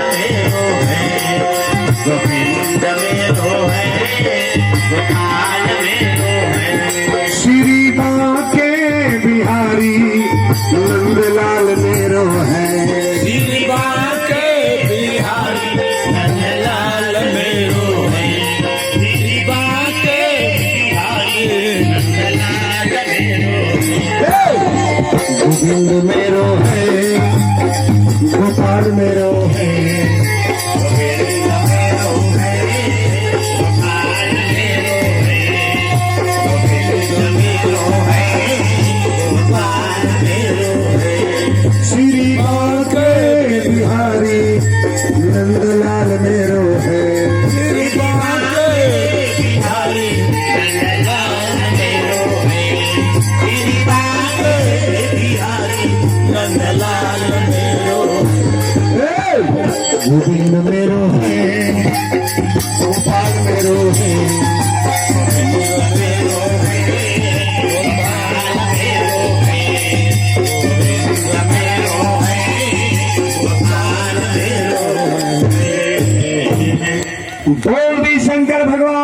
मेरो है, गोविंद मेरो है, गोपाल मेरो है। श्री बांके बिहारी नंदलाल मेरो है, श्री बांके बिहारी नंदलाल मेरो है, श्री बांके बिहारी नंदलाल मेरो है। गोविंद मेरो है, गोपाल मेरो है, गोविंद मेरो है, गोपाल मेरो है, गोविंद मेरो है, गोपाल मेरो है। श्री बांके बिहारी नंदलाल मेरो है, श्री बांके बिहारी नंदलाल मेरो है, श्री बांके बिहारी नंदलाल मेरो है। गोविंद मेरो है, गोपाल मेरो है, गोविंद मेरो है, गोपाल मेरो है, गोविंद मेरो है, गोपाल मेरो है। बोल दी शंकर भगवान